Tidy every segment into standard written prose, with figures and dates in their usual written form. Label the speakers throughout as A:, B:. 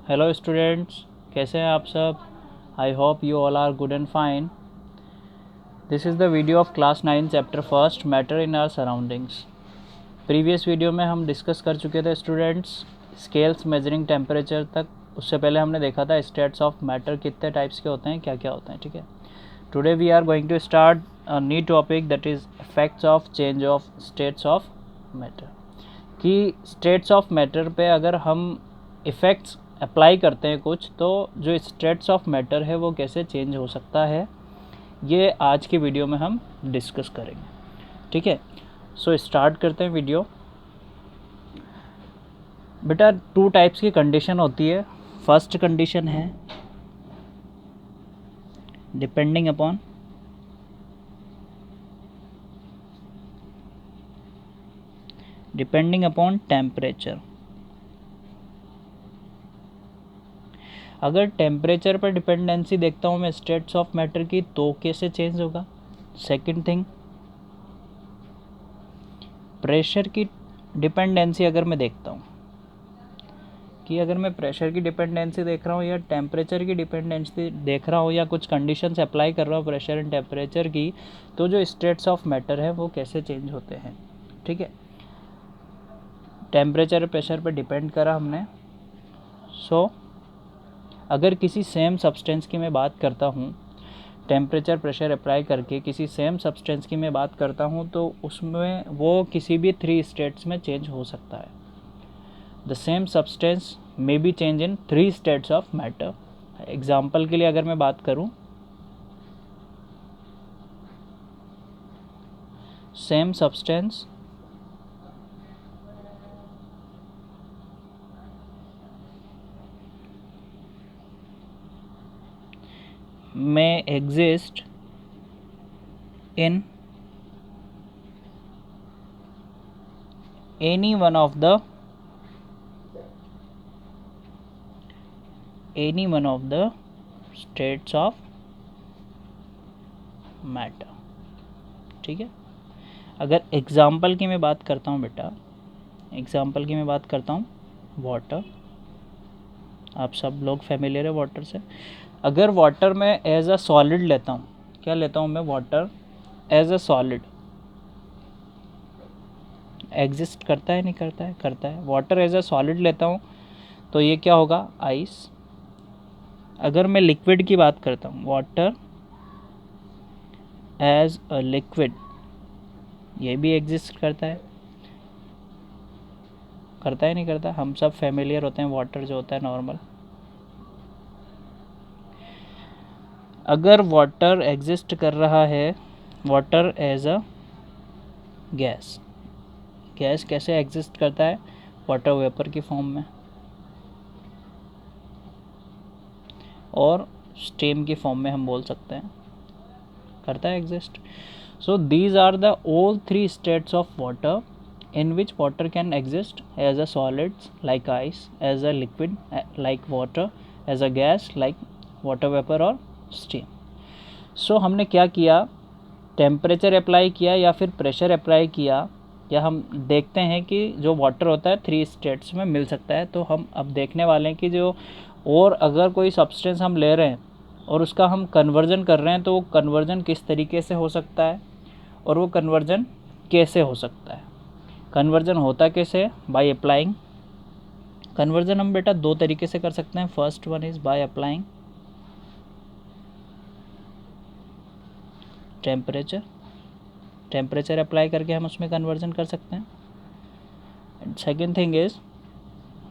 A: Hello students, कैसे हैं आप सब। I hope you all are good and fine. This is the video of class 9 chapter first matter in our surroundings. Previous video में हम discuss कर चुके थे स्टूडेंट्स स्केल्स मेजरिंग टेम्परेचर तक। उससे पहले हमने देखा था स्टेट्स ऑफ मैटर कितने टाइप्स के होते हैं, क्या क्या होते हैं। ठीक है, today we are going to start a new topic that is effects of change of states of matter. कि स्टेट्स ऑफ मैटर पे अगर हम इफ़ेक्ट्स अप्लाई करते हैं कुछ, तो जो स्टेट्स ऑफ मैटर है वो कैसे चेंज हो सकता है, ये आज की वीडियो में हम डिस्कस करेंगे। ठीक है, सो स्टार्ट करते हैं वीडियो। बेटा, टू टाइप्स की कंडीशन होती है। फर्स्ट कंडीशन है डिपेंडिंग अपॉन टेम्परेचर। अगर टेम्परेचर पर डिपेंडेंसी देखता हूँ मैं स्टेट्स ऑफ मैटर की, तो कैसे चेंज होगा। सेकंड थिंग, प्रेशर की डिपेंडेंसी अगर मैं देखता हूँ कि अगर मैं प्रेशर की डिपेंडेंसी देख रहा हूँ या टेम्परेचर की डिपेंडेंसी देख रहा हूँ या कुछ कंडीशंस अप्लाई कर रहा हूँ प्रेशर एंड टेम्परेचर की, तो जो स्टेट्स ऑफ मैटर है वो कैसे चेंज होते हैं। ठीक है, टेम्परेचर प्रेशर पर डिपेंड करा हमने। सो अगर किसी सेम सब्सटेंस की मैं बात करता हूँ, टेम्परेचर प्रेशर अप्लाई करके किसी सेम सब्सटेंस की मैं बात करता हूँ, तो उसमें वो किसी भी 3 स्टेट्स में चेंज हो सकता है। The same substance may be change in 3 states of matter. Example के लिए अगर मैं बात करूँ, same substance may exist in any one of the states of matter। ठीक है, अगर एग्जाम्पल की मैं बात करता हूँ बेटा, एग्जाम्पल की मैं बात करता हूँ वाटर। आप सब लोग फेमिलियर है वाटर से। अगर वाटर में एज अ सॉलिड लेता हूँ, क्या लेता हूँ मैं, water as a solid exist करता है नहीं करता है, करता है। वाटर एज अ सॉलिड लेता हूँ तो ये क्या होगा, आइस। अगर मैं लिक्विड की बात करता हूँ, वाटर एज अ लिक्विड, ये भी एग्जिस्ट करता है, करता है नहीं करता। हम सब फेमिलियर होते हैं वाटर जो होता है नॉर्मल। अगर वाटर एग्जिस्ट कर रहा है, water as a gas, gas कैसे एग्जिस्ट करता है, वाटर वेपर की फॉर्म में और स्टीम की फॉर्म में हम बोल सकते हैं, करता है exist. So these are the all 3 states of water in which water can exist as a solids like ice, as a liquid like water, as a gas like water vapor और steam। सो हमने क्या किया, temperature apply किया या फिर pressure apply किया, या हम देखते हैं कि जो वाटर होता है 3 स्टेट्स में मिल सकता है। तो हम अब देखने वाले हैं कि जो, और अगर कोई सब्सटेंस हम ले रहे हैं और उसका हम कन्वर्जन कर रहे हैं, तो वो कन्वर्जन किस तरीके से हो सकता है और वो कन्वर्जन कैसे हो सकता है। कन्वर्जन होता कैसे, बाय अप्लाइंग। कन्वर्जन हम बेटा 2 तरीके से कर सकते हैं। First one is by applying temperature, temperature apply करके हम उसमें कन्वर्जन कर सकते हैं। And second thing is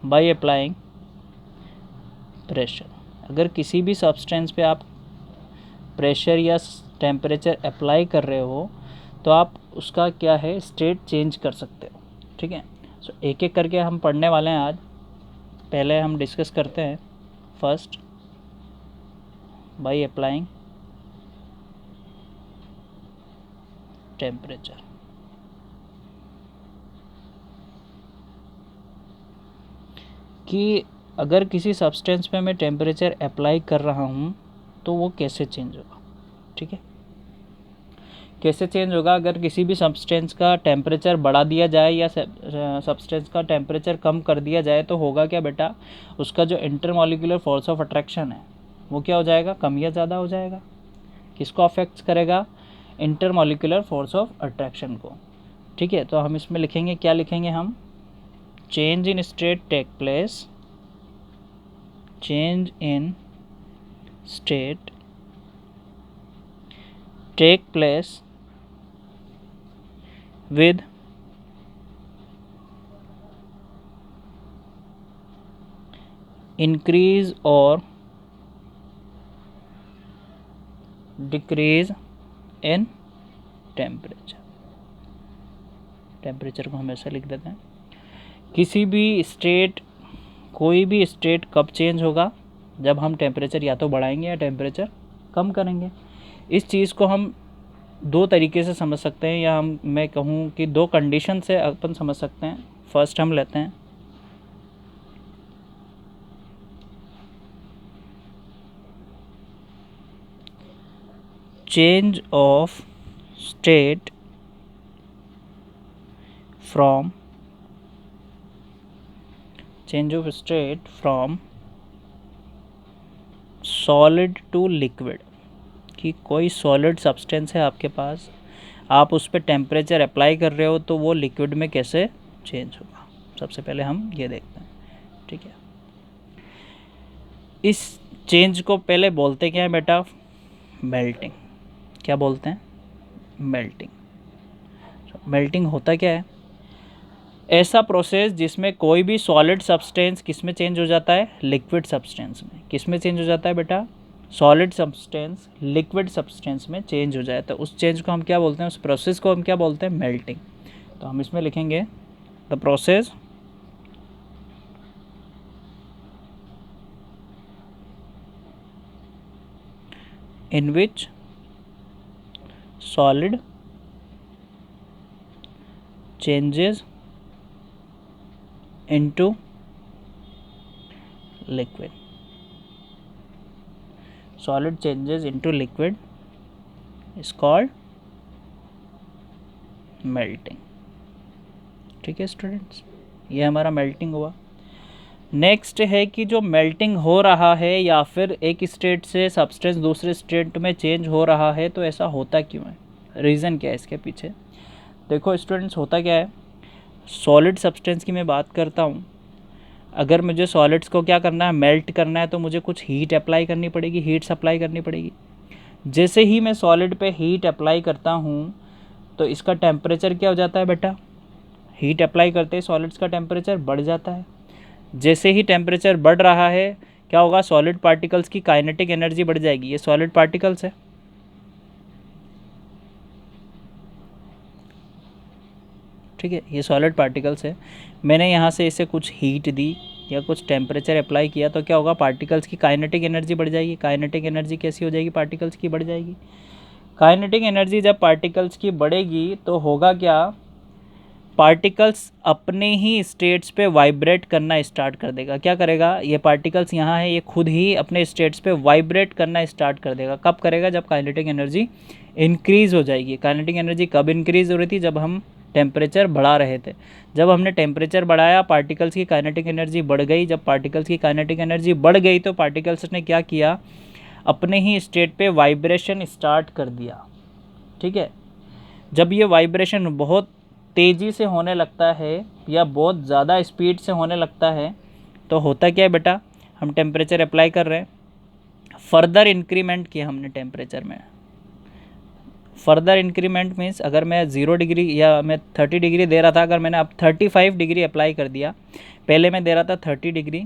A: by applying pressure. अगर किसी भी सब्सटेंस पे आप प्रेशर या टेम्परेचर अप्लाई कर रहे हो, तो आप उसका क्या है, स्टेट चेंज कर सकते हो। ठीक है, सो एक एक करके हम पढ़ने वाले हैं आज। पहले हम डिस्कस करते हैं फर्स्ट बाय अप्लाइंग टेम्परेचर। कि अगर किसी सब्सटेंस पे मैं टेम्परेचर अप्लाई कर रहा हूँ तो वो कैसे चेंज होगा। ठीक है, कैसे चेंज होगा? अगर किसी भी सब्सटेंस का टेम्परेचर बढ़ा दिया जाए या सब्सटेंस का टेम्परेचर कम कर दिया जाए तो होगा क्या बेटा? उसका जो इंटरमॉलिक्यूलर फोर्स ऑफ अट्रैक्शन है वो क्या हो जाएगा? कम या ज़्यादा हो जाएगा। किसको अफेक्ट करेगा? इंटरमॉलिक्यूलर फोर्स ऑफ अट्रैक्शन को। ठीक है, तो हम इसमें लिखेंगे, क्या लिखेंगे हम? Change in state take place, change in state take place with increase or decrease in temperature। Temperature को हम ऐसे लिख देते हैं। किसी भी स्टेट, कोई भी स्टेट कब चेंज होगा? जब हम टेम्परेचर या तो बढ़ाएंगे या टेम्परेचर कम करेंगे। इस चीज़ को हम दो तरीके से समझ सकते हैं, या मैं कहूँ कि दो कंडीशन से अपन समझ सकते हैं। फर्स्ट हम लेते हैं change of state from solid to liquid. कि कोई सॉलिड सब्सटेंस है आपके पास, आप उस पर टेम्परेचर अप्लाई कर रहे हो तो वो लिक्विड में कैसे चेंज होगा। सबसे पहले हम ये देखते हैं। ठीक है, इस चेंज को पहले बोलते क्या है बेटा? मेल्टिंग। क्या बोलते हैं? मेल्टिंग। मेल्टिंग होता क्या है? ऐसा प्रोसेस जिसमें कोई भी सॉलिड सब्सटेंस किस में चेंज हो जाता है? लिक्विड सब्सटेंस में। किस में चेंज हो जाता है बेटा? सॉलिड सब्सटेंस लिक्विड सब्सटेंस में चेंज हो जाए तो उस चेंज को हम क्या बोलते हैं? उस प्रोसेस को हम क्या बोलते हैं? मेल्टिंग। तो हम इसमें लिखेंगे the process in which solid changes into liquid। solid changes into liquid is called melting। ठीक है स्टूडेंट्स, ये हमारा मेल्टिंग हुआ। नेक्स्ट है कि जो मेल्टिंग हो रहा है या फिर एक स्टेट से सब्सटेंस दूसरे स्टेट में चेंज हो रहा है, तो ऐसा होता क्यों है? रीज़न क्या है इसके पीछे? देखो स्टूडेंट्स, होता क्या है, सॉलिड सब्सटेंस की मैं बात करता हूँ। अगर मुझे सॉलिड्स को क्या करना है? मेल्ट करना है, तो मुझे कुछ हीट अप्लाई करनी पड़ेगी, हीट सप्लाई करनी पड़ेगी। जैसे ही मैं सॉलिड पे हीट अप्लाई करता हूँ तो इसका टेम्परेचर क्या हो जाता है बेटा? हीट अप्लाई करते ही सॉलिड्स का टेम्परेचर बढ़ जाता है। जैसे ही टेम्परेचर बढ़ रहा है क्या होगा? सॉलिड पार्टिकल्स की काइनेटिक एनर्जी बढ़ जाएगी। ये सॉलिड पार्टिकल्स है, ठीक है, ये सॉलिड पार्टिकल्स है। मैंने यहाँ से इसे कुछ हीट दी या कुछ टेम्परेचर अप्लाई किया तो क्या होगा? पार्टिकल्स की काइनेटिक एनर्जी बढ़ जाएगी। काइनेटिक एनर्जी कैसी हो जाएगी? पार्टिकल्स की बढ़ जाएगी। काइनेटिक एनर्जी जब पार्टिकल्स की बढ़ेगी तो होगा क्या? पार्टिकल्स अपने ही स्टेट्स पे वाइब्रेट करना स्टार्ट कर देगा। क्या करेगा? ये पार्टिकल्स यहाँ है, ये खुद ही अपने स्टेट्स पे वाइब्रेट करना स्टार्ट कर देगा। कब करेगा? जब काइनेटिक एनर्जी इंक्रीज़ हो जाएगी। काइनेटिक एनर्जी कब इंक्रीज़ हो रही थी? जब हम टेम्परेचर बढ़ा रहे थे। जब हमने टेम्परेचर बढ़ाया, पार्टिकल्स की काइनेटिक एनर्जी बढ़ गई। जब पार्टिकल्स की काइनेटिक एनर्जी बढ़ गई तो पार्टिकल्स ने क्या किया? अपने ही स्टेट पे वाइब्रेशन स्टार्ट कर दिया। ठीक है, जब ये वाइब्रेशन बहुत तेज़ी से होने लगता है या बहुत ज़्यादा स्पीड से होने लगता है तो होता क्या है बेटा? हम टेम्परेचर अप्लाई कर रहे हैं, फर्दर इंक्रीमेंट किया हमने टेम्परेचर में। फर्दर इंक्रीमेंट मीन्स अगर मैं 0 डिग्री या मैं 30 डिग्री दे रहा था, अगर मैंने अब 35 डिग्री अप्लाई कर दिया। पहले मैं दे रहा था 30 डिग्री,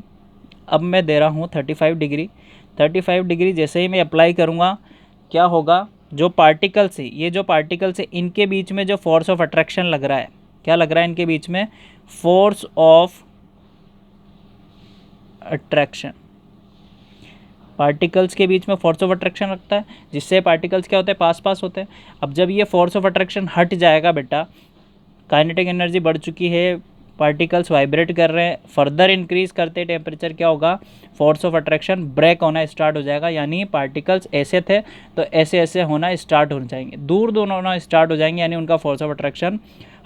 A: अब मैं दे रहा हूँ 35 डिग्री। 35 डिग्री जैसे ही मैं अप्लाई करूँगा क्या होगा? जो पार्टिकल्स है, ये जो पार्टिकल्स है, इनके बीच में जो फोर्स ऑफ अट्रैक्शन लग रहा है, क्या लग रहा है इनके बीच में? Force of attraction. पार्टिकल्स के बीच में फोर्स ऑफ अट्रैक्शन रखता है, जिससे पार्टिकल्स क्या होते हैं? पास पास होते हैं। अब जब ये फोर्स ऑफ अट्रैक्शन हट जाएगा बेटा, काइनेटिक एनर्जी बढ़ चुकी है, पार्टिकल्स वाइब्रेट कर रहे हैं, फर्दर इंक्रीज करते टेम्परेचर क्या होगा, फोर्स ऑफ अट्रैक्शन ब्रेक होना स्टार्ट हो जाएगा, यानी पार्टिकल्स ऐसे थे तो ऐसे ऐसे होना स्टार्ट हो जाएंगे, दूर दूर होना स्टार्ट हो जाएंगे, यानी उनका फोर्स ऑफ अट्रैक्शन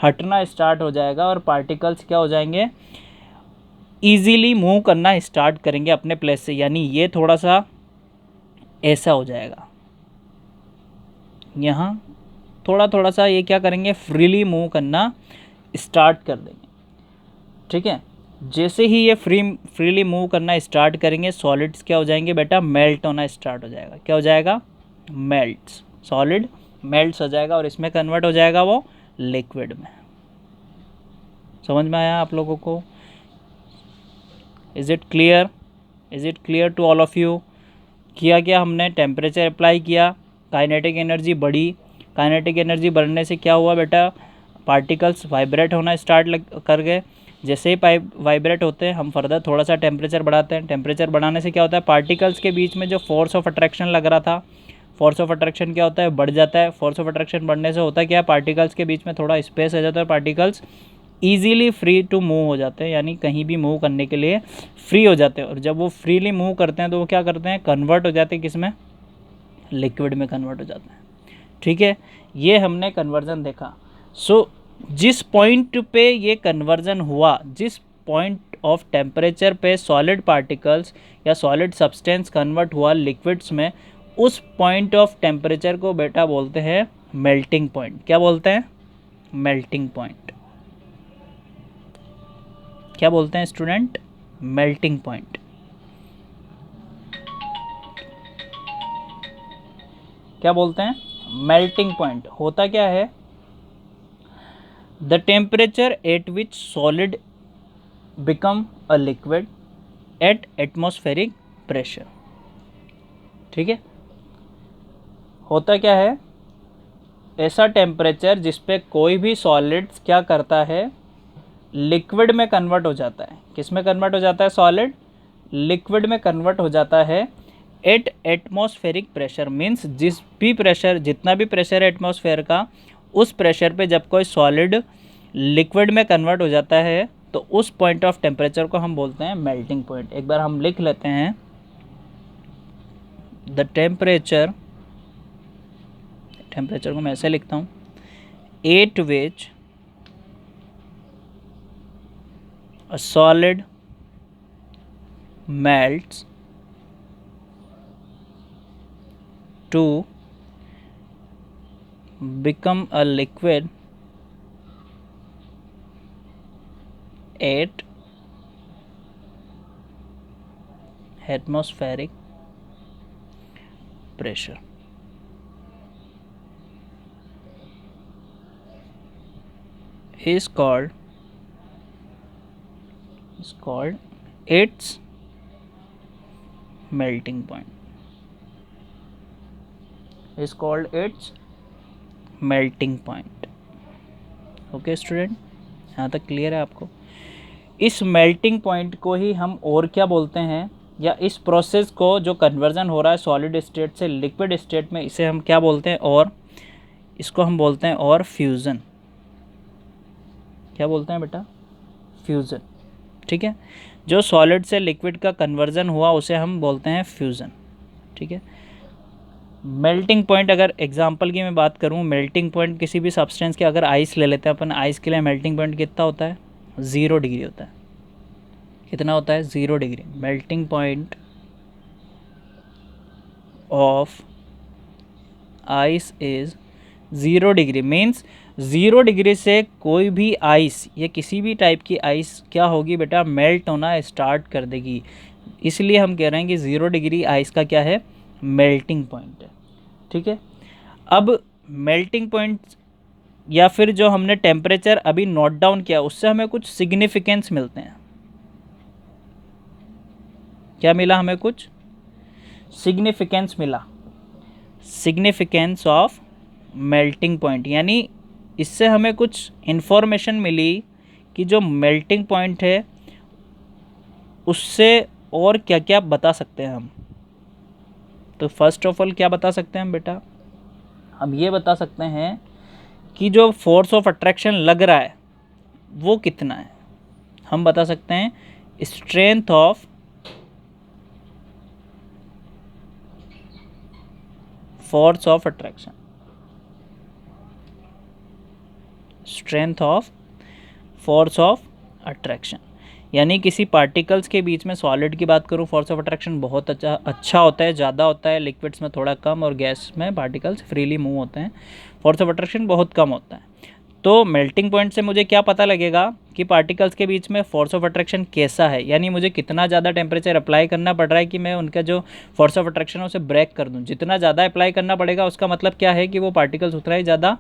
A: हटना स्टार्ट हो जाएगा और पार्टिकल्स क्या हो जाएंगे, ईजीली मूव करना स्टार्ट करेंगे अपने प्लेस से, यानी ये थोड़ा सा ऐसा हो जाएगा, यहाँ थोड़ा थोड़ा सा ये क्या करेंगे, फ्रीली मूव करना स्टार्ट कर देंगे। ठीक है, जैसे ही ये फ्रीली मूव करना स्टार्ट करेंगे, सॉलिड्स क्या हो जाएंगे बेटा, मेल्ट होना स्टार्ट हो जाएगा। क्या हो जाएगा, मेल्ट्स, सॉलिड मेल्ट्स हो जाएगा और इसमें कन्वर्ट हो जाएगा वो लिक्विड में। समझ में आया आप लोगों को? Is it clear? Is it clear to all of you? किया क्या हमने, टेम्परेचर अप्लाई किया, काइनेटिक एनर्जी बढ़ी, काइनेटिक एनर्जी बढ़ने से क्या हुआ बेटा, पार्टिकल्स वाइब्रेट होना स्टार्ट कर गए। जैसे ही वाइब्रेट होते हैं हम फर्दर थोड़ा सा टेम्परेचर बढ़ाते हैं, टेम्परेचर बढ़ाने से क्या होता है, पार्टिकल्स के बीच में जो फोर्स ऑफ अट्रैक्शन लग रहा था, फोर्स ऑफ अट्रैक्शन क्या होता है, बढ़ जाता है। फोर्स ऑफ अट्रैक्शन बढ़ने से होता क्या है, पार्टिकल्स के बीच में थोड़ा स्पेस आ जाता है, particles easily free to move हो जाते हैं, यानी कहीं भी मूव करने के लिए फ्री हो जाते हैं। और जब वो फ्रीली मूव करते हैं तो वो क्या करते हैं, कन्वर्ट हो जाते हैं किस में, लिक्विड में कन्वर्ट हो जाते हैं। ठीक है, ये हमने कन्वर्जन देखा। सो जिस पॉइंट पे ये कन्वर्जन हुआ, जिस पॉइंट ऑफ टेम्परेचर पे सॉलिड पार्टिकल्स या सॉलिड सब्सटेंस कन्वर्ट हुआ लिक्विड्स में, उस पॉइंट ऑफ टेम्परेचर को बेटा बोलते हैं मेल्टिंग पॉइंट। क्या बोलते हैं, मेल्टिंग पॉइंट। क्या बोलते हैं स्टूडेंट, मेल्टिंग पॉइंट। क्या बोलते हैं, मेल्टिंग पॉइंट। होता क्या है, the temperature at which solid become a liquid at atmospheric pressure. ठीक है, होता क्या है, ऐसा टेम्परेचर जिस पे कोई भी सॉलिड्स क्या करता है, लिक्विड में कन्वर्ट हो जाता है। किस में कन्वर्ट हो जाता है, सॉलिड लिक्विड में कन्वर्ट हो जाता है एट एटमॉस्फेरिक प्रेशर। मीन्स जिस भी प्रेशर, जितना भी प्रेशर है एटमॉस्फेयर का, उस प्रेशर पे जब कोई सॉलिड लिक्विड में कन्वर्ट हो जाता है तो उस पॉइंट ऑफ टेम्परेचर को हम बोलते हैं मेल्टिंग पॉइंट। एक बार हम लिख लेते हैं, द टेम्परेचर, टेम्परेचर को मैं ऐसे लिखता हूँ, eight which a solid melts to become a liquid at atmospheric pressure is called its melting point, is called its melting point। Okay student, यहाँ तक क्लियर है आपको? इस मेल्टिंग पॉइंट को ही हम और क्या बोलते हैं, या इस प्रोसेस को जो कन्वर्जन हो रहा है सॉलिड स्टेट से लिक्विड स्टेट में, इसे हम क्या बोलते हैं, और इसको हम बोलते हैं और फ्यूज़न। क्या बोलते हैं बेटा, फ्यूज़न। ठीक है, जो सॉलिड से लिक्विड का कन्वर्जन हुआ उसे हम बोलते हैं फ्यूज़न। ठीक है, मेल्टिंग पॉइंट, अगर एग्जांपल की मैं बात करूं, मेल्टिंग पॉइंट किसी भी सब्सटेंस के, अगर आइस ले लेते हैं अपन, आइस के लिए मेल्टिंग पॉइंट कितना होता है, 0 डिग्री होता है। कितना होता है, 0 degree. Melting point of ice is 0 degree. Means 0 degree से कोई भी आइस या किसी भी टाइप की आइस क्या होगी बेटा, मेल्ट होना स्टार्ट कर देगी। इसलिए हम कह रहे हैं कि 0 डिग्री आइस का क्या है, मेल्टिंग पॉइंट है। ठीक है, अब मेल्टिंग पॉइंट या फिर जो हमने टेम्परेचर अभी नोट डाउन किया, उससे हमें कुछ सिग्निफिकेंस मिलते हैं। क्या मिला हमें, कुछ सिग्निफिकेंस मिला, सिग्निफिकेंस ऑफ मेल्टिंग पॉइंट, यानी इससे हमें कुछ इन्फॉर्मेशन मिली कि जो मेल्टिंग पॉइंट है उससे और क्या क्या बता सकते हैं हम। तो फर्स्ट ऑफ ऑल क्या बता सकते हैं हम बेटा, हम ये बता सकते हैं कि जो फोर्स ऑफ अट्रैक्शन लग रहा है वो कितना है। हम बता सकते हैं strength of force of attraction, strength of force of attraction. यानी किसी पार्टिकल्स के बीच में, सॉलिड की बात करूँ, फोर्स ऑफ अट्रैक्शन बहुत अच्छा होता है, ज़्यादा होता है, लिक्विड्स में थोड़ा कम, और गैस में पार्टिकल्स फ्रीली मूव होते हैं, फोर्स ऑफ अट्रैक्शन बहुत कम होता है। तो मेल्टिंग पॉइंट से मुझे क्या पता लगेगा कि पार्टिकल्स के बीच में फोर्स ऑफ अट्रैक्शन कैसा है, यानी मुझे कितना ज़्यादा टेम्परेचर अप्लाई करना पड़ रहा है कि मैं उनका जो फोर्स ऑफ अट्रैक्शन है उसे ब्रेक कर दूँ। जितना ज़्यादा अप्लाई करना पड़ेगा उसका मतलब क्या है कि वो पार्टिकल्स उतना ही ज़्यादा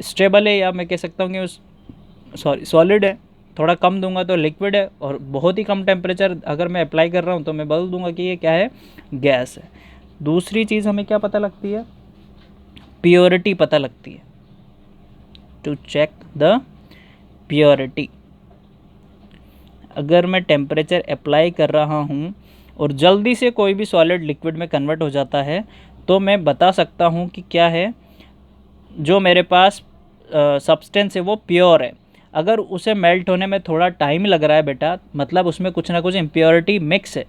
A: स्टेबल है, या मैं कह सकता हूँ कि उस सॉलिड है। थोड़ा कम दूंगा तो लिक्विड है, और बहुत ही कम टेम्परेचर अगर मैं अप्लाई कर रहा हूँ तो मैं बोल दूंगा कि ये क्या है, गैस है। दूसरी चीज़ हमें क्या पता लगती है, प्योरिटी पता लगती है, टू चेक द प्योरिटी। अगर मैं टेम्परेचर अप्लाई कर रहा हूँ और जल्दी से कोई भी सॉलिड लिक्विड में कन्वर्ट हो जाता है, तो मैं बता सकता हूँ कि क्या है, जो मेरे पास सब्सटेंस है वो प्योर है। अगर उसे मेल्ट होने में थोड़ा टाइम लग रहा है बेटा, मतलब उसमें कुछ ना कुछ इम्प्योरिटी मिक्स है।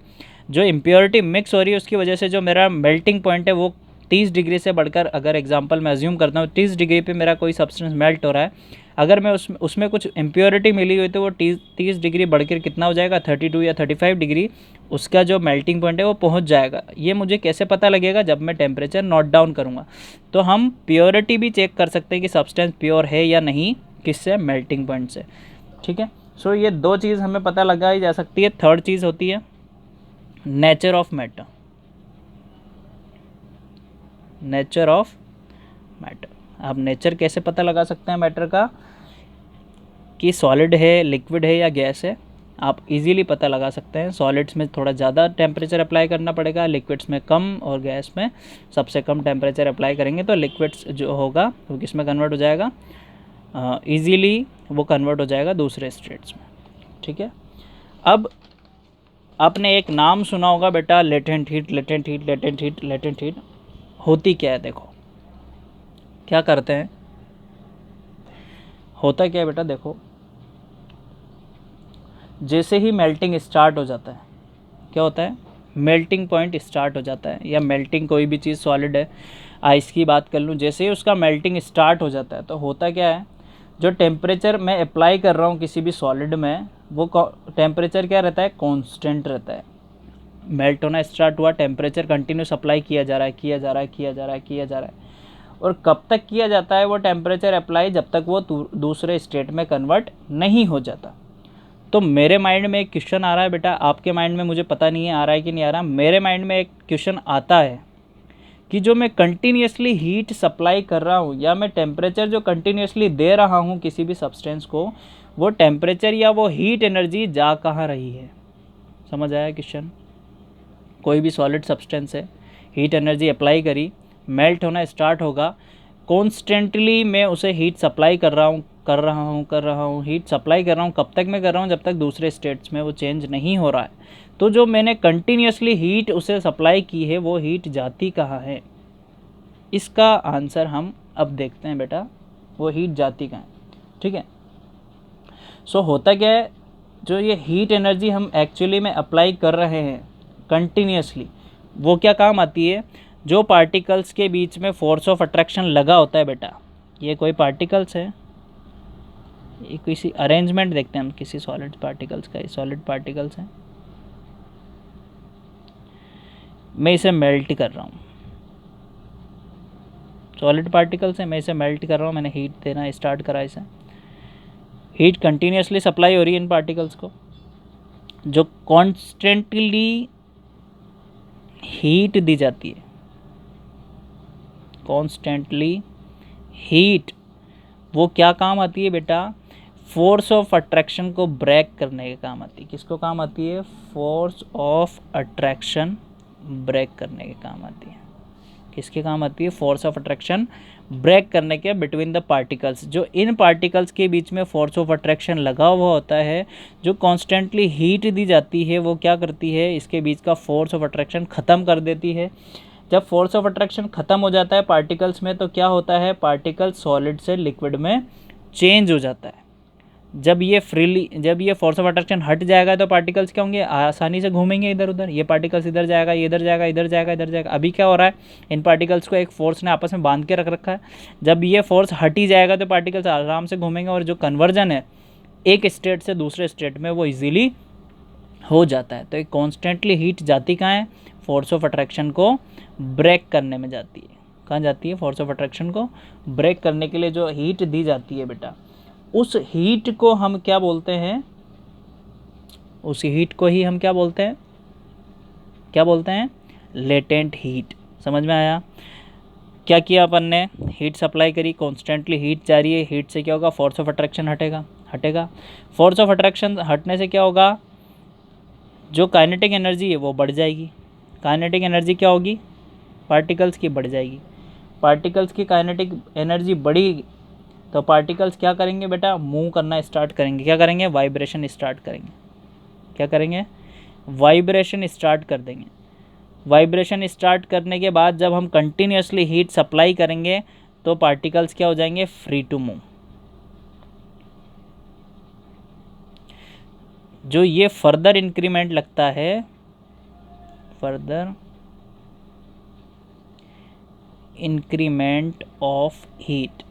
A: जो इम्प्योरिटी मिक्स हो रही है उसकी वजह से जो मेरा मेल्टिंग पॉइंट है वो 30 डिग्री से बढ़कर, अगर एग्जांपल मैं अज्यूम करता हूँ 30 डिग्री पे मेरा कोई सब्सटेंस मेल्ट हो रहा है, अगर मैं उसमें कुछ इम्प्योरिटी मिली हुई तो वो 30 डिग्री बढ़कर कितना हो जाएगा, 32 या 35 डिग्री उसका जो मेल्टिंग पॉइंट है वो पहुंच जाएगा। ये मुझे कैसे पता लगेगा, जब मैं टेम्परेचर नोट डाउन करूँगा। तो हम प्योरिटी भी चेक कर सकते हैं कि सब्सटेंस प्योर है या नहीं, किससे, मेल्टिंग पॉइंट से। ठीक है, सो ये दो चीज़ हमें पता लगाई जा सकती है। थर्ड चीज़ होती है nature of matter, nature of matter. आप नेचर कैसे पता लगा सकते हैं मैटर का, कि सॉलिड है, लिक्विड है या गैस है, आप इजीली पता लगा सकते हैं। सॉलिड्स में थोड़ा ज़्यादा टेम्परेचर अप्लाई करना पड़ेगा, लिक्विड्स में कम, और गैस में सबसे कम टेम्परेचर अप्लाई करेंगे तो लिक्विड्स जो होगा वो किस में कन्वर्ट हो जाएगा, ईज़िली वो कन्वर्ट हो जाएगा दूसरे स्टेट्स में। ठीक है, अब आपने एक नाम सुना होगा बेटा, latent heat, latent heat, latent heat, latent heat. होती क्या है, देखो क्या करते हैं, होता क्या है बेटा, देखो जैसे ही मेल्टिंग स्टार्ट हो जाता है, क्या होता है, मेल्टिंग पॉइंट स्टार्ट हो जाता है, या मेल्टिंग कोई भी चीज़ सॉलिड है, आइस की बात कर लूँ, जैसे ही उसका मेल्टिंग स्टार्ट हो जाता है तो होता क्या है, जो टेम्परेचर मैं अप्लाई कर रहा हूँ किसी भी सॉलिड में, वो टेम्परेचर क्या रहता है, कांस्टेंट रहता है। मेल्ट होना स्टार्ट हुआ, टेम्परेचर कंटिन्यूस अप्लाई किया जा रहा है, किया जा रहा है, किया जा रहा है, किया जा रहा है, और कब तक किया जाता है वो टेम्परेचर अप्लाई, जब तक वो दूसरे स्टेट में कन्वर्ट नहीं हो जाता। तो मेरे माइंड में एक क्वेश्चन आ रहा है बेटा, आपके माइंड में मुझे पता नहीं है आ रहा है कि नहीं आ रहा, मेरे माइंड में एक क्वेश्चन आता है कि जो मैं कंटिन्यूसली हीट सप्लाई कर रहा हूँ, या मैं टेम्परेचर जो कंटिन्यूसली दे रहा हूँ किसी भी सब्सटेंस को, वो टेम्परेचर या वो हीट एनर्जी जा कहाँ रही है। समझ आया क्वेश्चन? कोई भी सॉलिड सब्सटेंस है, हीट एनर्जी अप्लाई करी, मेल्ट होना स्टार्ट होगा, कॉन्स्टेंटली मैं उसे हीट सप्लाई कर रहा हूँ, हीट सप्लाई कर रहा हूँ। कब तक मैं कर रहा हूँ, जब तक दूसरे स्टेट्स में वो चेंज नहीं हो रहा है। तो जो मैंने कंटिन्यूसली हीट उसे सप्लाई की है, वो हीट जाती कहाँ है, इसका आंसर हम अब देखते हैं बेटा, वो हीट जाती कहाँ है। ठीक है, सो होता क्या है, जो ये हीट एनर्जी हम एक्चुअली में अप्लाई कर रहे हैं कंटिन्यूसली, वो क्या काम आती है, जो पार्टिकल्स के बीच में फोर्स ऑफ अट्रैक्शन लगा होता है बेटा, ये कोई पार्टिकल्स है, ये किसी अरेंजमेंट देखते हैं हम किसी सॉलिड पार्टिकल्स का, ये सॉलिड पार्टिकल्स हैं, मैं इसे मेल्ट कर रहा हूँ, सॉलिड पार्टिकल्स है, मैं इसे मेल्ट कर रहा हूँ, मैंने हीट देना स्टार्ट करा, इसे हीट कंटिन्यूसली सप्लाई हो रही है इन पार्टिकल्स को, जो कॉन्स्टेंटली हीट दी जाती है, कॉन्स्टेंटली हीट, वो क्या काम आती है बेटा, फोर्स ऑफ अट्रैक्शन को ब्रेक करने के काम आती है। किसको काम आती है, फोर्स ऑफ अट्रैक्शन ब्रेक करने के काम आती है। किसके काम आती है, फोर्स ऑफ अट्रैक्शन ब्रेक करने के बिटवीन द पार्टिकल्स। जो इन पार्टिकल्स के बीच में फोर्स ऑफ अट्रैक्शन लगा हुआ होता है, जो कॉन्स्टेंटली हीट दी जाती है, वो क्या करती है, इसके बीच का फोर्स ऑफ अट्रैक्शन ख़त्म कर देती है। जब फोर्स ऑफ अट्रैक्शन ख़त्म हो जाता है पार्टिकल्स में, तो क्या होता है, पार्टिकल सॉलिड से लिक्विड में चेंज हो जाता है। जब ये फोर्स ऑफ अट्रैक्शन हट जाएगा तो पार्टिकल्स क्या होंगे, आसानी से घूमेंगे इधर उधर। ये पार्टिकल्स इधर जाएगा, ये इधर जाएगा, इधर जाएगा, इधर जाएगा। अभी क्या हो रहा है, इन पार्टिकल्स को एक फोर्स ने आपस में बांध के रख रखा है। जब ये फोर्स हट ही जाएगा तो पार्टिकल्स आराम से घूमेंगे, और जो कन्वर्जन है एक स्टेट से दूसरे स्टेट में वो इजीली हो जाता है। तो एक कॉन्स्टेंटली हीट जाती कहाँ है, फोर्स ऑफ अट्रैक्शन को ब्रेक करने में जाती है। कहाँ जाती है, फोर्स ऑफ अट्रैक्शन को ब्रेक करने के लिए जो हीट दी जाती है बेटा, उस हीट को हम क्या बोलते हैं, उस हीट को ही हम क्या बोलते हैं, क्या बोलते हैं, लेटेंट हीट। समझ में आया। क्या किया अपन ने, हीट सप्लाई करी, कॉन्स्टेंटली हीट जा रही है, हीट से क्या होगा, फोर्स ऑफ अट्रैक्शन हटेगा। फोर्स ऑफ अट्रैक्शन हटने से क्या होगा, जो काइनेटिक एनर्जी है वो बढ़ जाएगी। काइनेटिक एनर्जी क्या होगी, पार्टिकल्स की बढ़ जाएगी। पार्टिकल्स की काइनेटिक एनर्जी बढ़ी तो पार्टिकल्स क्या करेंगे बेटा, मूव करना स्टार्ट करेंगे। क्या करेंगे, वाइब्रेशन स्टार्ट करेंगे। क्या करेंगे, वाइब्रेशन स्टार्ट कर देंगे। वाइब्रेशन स्टार्ट करने के बाद जब हम कंटिन्यूसली हीट सप्लाई करेंगे तो पार्टिकल्स क्या हो जाएंगे, फ्री टू मूव। जो ये फर्दर इंक्रीमेंट लगता है, फर्दर इंक्रीमेंट ऑफ हीट,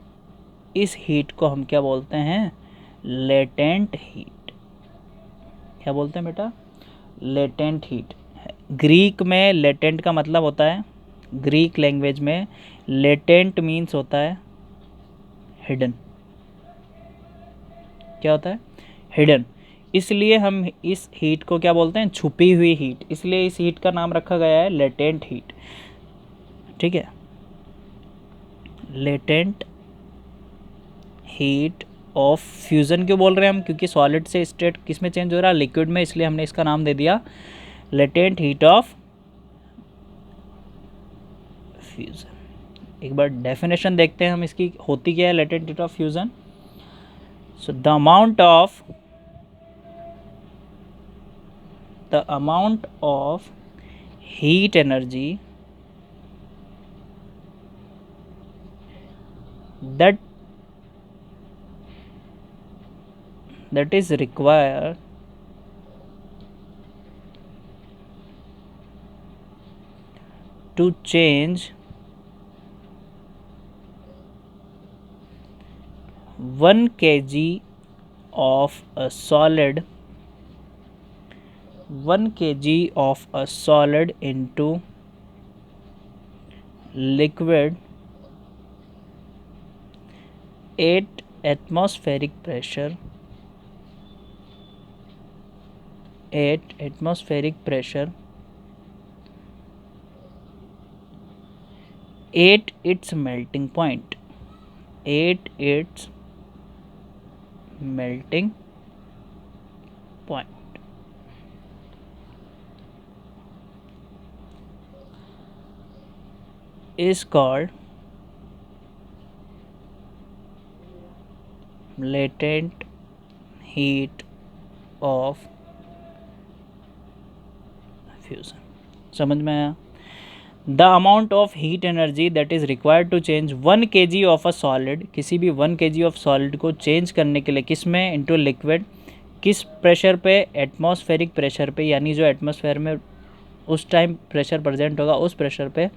A: इस हीट को हम क्या बोलते हैं, लेटेंट हीट। क्या बोलते हैं बेटा, लेटेंट हीट। ग्रीक में लेटेंट का मतलब होता है, ग्रीक लैंग्वेज में लेटेंट मीन्स होता है हिडन। क्या होता है, हिडन। इसलिए हम इस हीट को क्या बोलते हैं, छुपी हुई हीट। इसलिए इस हीट का नाम रखा गया है लेटेंट हीट। ठीक है, लेटेंट हीट ऑफ फ्यूज़न क्यों बोल रहे हैं हम, क्योंकि सॉलिड से स्टेट किस में चेंज हो रहा है, लिक्विड में, इसलिए हमने इसका नाम दे दिया लेटेंट हीट ऑफ फ्यूज़न। एक बार डेफिनेशन देखते हैं हम इसकी, होती क्या है latent heat of fusion. So the amount of heat energy that is required to change 1 kg of a solid, 1 kg of a solid into liquid 8 atmospheric pressure, 8 atmospheric pressure, 8 its melting point, 8 its melting point is called latent heat of fusion। समझ में आया। The amount of heat energy that is required to change 1 kg of a solid, किसी भी 1 kg of solid को change करने के लिए किस में, इनटू लिक्विड, किस प्रेशर पे, एटमॉस्फेरिक प्रेशर पे, यानी जो एटमॉस्फेयर में उस टाइम प्रेशर प्रेजेंट होगा उस प्रेशर पे,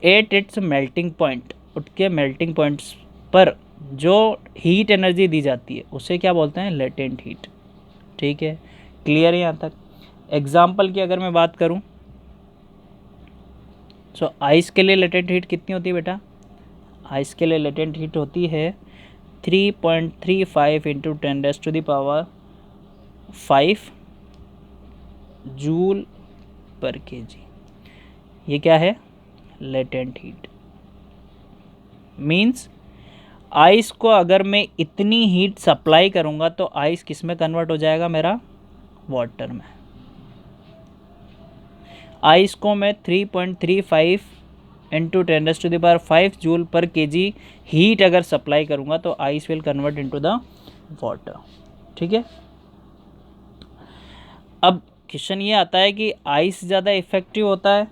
A: 8 इट्स मेल्टिंग पॉइंट, उसके मेल्टिंग पॉइंट्स पर जो हीट एनर्जी दी जाती है उसे क्या बोलते हैं, लेटेंट हीट। ठीक है, क्लियर है यहाँ तक। एग्जाम्पल की अगर मैं बात करूँ, सो आइस के लिए लेटेंट हीट कितनी होती है बेटा, आइस के लिए लेटेंट हीट होती है 3.35 इंटू 10⁵ जूल पर kg। ये क्या है, लेटेंट हीट। मीन्स आइस को अगर मैं इतनी हीट सप्लाई करूँगा तो आइस किस में कन्वर्ट हो जाएगा मेरा, वाटर में। आइस को मैं 3.35 इंटू 10⁵ जूल पर kg हीट अगर सप्लाई करूँगा तो ice will convert into the water. ठीक है, अब क्वेश्चन ये आता है कि आइस ज़्यादा इफेक्टिव होता है,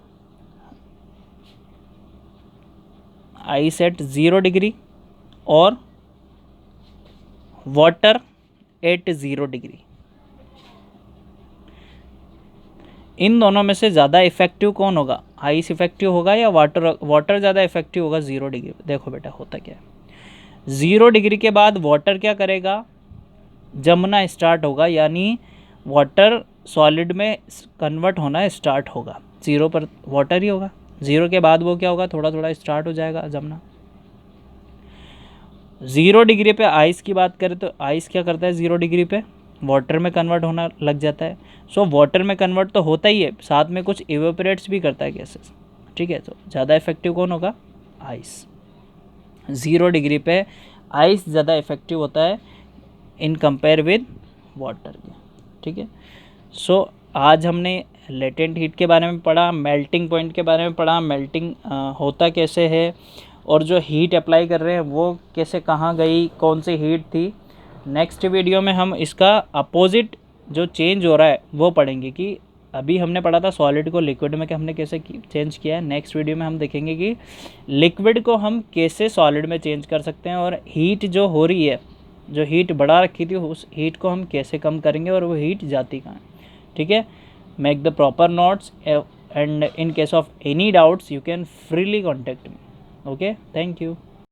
A: आइस एट 0 डिग्री, और वाटर एट 0 डिग्री। इन दोनों में से ज़्यादा इफेक्टिव कौन होगा, आइस इफेक्टिव होगा या वाटर ज़्यादा इफेक्टिव होगा 0 डिग्री पे? देखो बेटा होता क्या है, 0 डिग्री के बाद वाटर क्या करेगा, जमना स्टार्ट होगा, यानी वाटर सॉलिड में कन्वर्ट होना स्टार्ट होगा। 0 पर वाटर ही होगा, 0 के बाद वो क्या होगा, थोड़ा थोड़ा स्टार्ट हो जाएगा जमना। 0 डिग्री पे आइस की बात करें तो आइस क्या करता है, 0 डिग्री पे वाटर में कन्वर्ट होना लग जाता है। सो वाटर में कन्वर्ट तो होता ही है, साथ में कुछ इवेपोरेट्स भी करता है गैसेस, ठीक है। तो ज़्यादा इफेक्टिव कौन होगा, आइस। 0 डिग्री पे आइस ज़्यादा इफेक्टिव होता है इन कंपेयर विद वाटर के, ठीक है। सो आज हमने लेटेंट हीट के बारे में पढ़ा, मेल्टिंग पॉइंट के बारे में पढ़ा, मेल्टिंग होता कैसे है, और जो हीट अप्लाई कर रहे हैं वो कैसे कहाँ गई, कौन सी हीट थी। नेक्स्ट वीडियो में हम इसका अपोजिट जो चेंज हो रहा है वो पढ़ेंगे, कि अभी हमने पढ़ा था सॉलिड को लिक्विड में कि हमने कैसे चेंज किया है। नेक्स्ट वीडियो में हम देखेंगे कि लिक्विड को हम कैसे सॉलिड में चेंज कर सकते हैं, और हीट जो हो रही है, जो हीट बढ़ा रखी थी उस हीट को हम कैसे कम करेंगे, और वो हीट जाती कहाँ है, ठीक है। Make the proper notes and in case of any doubts you can freely contact me. Okay, thank you.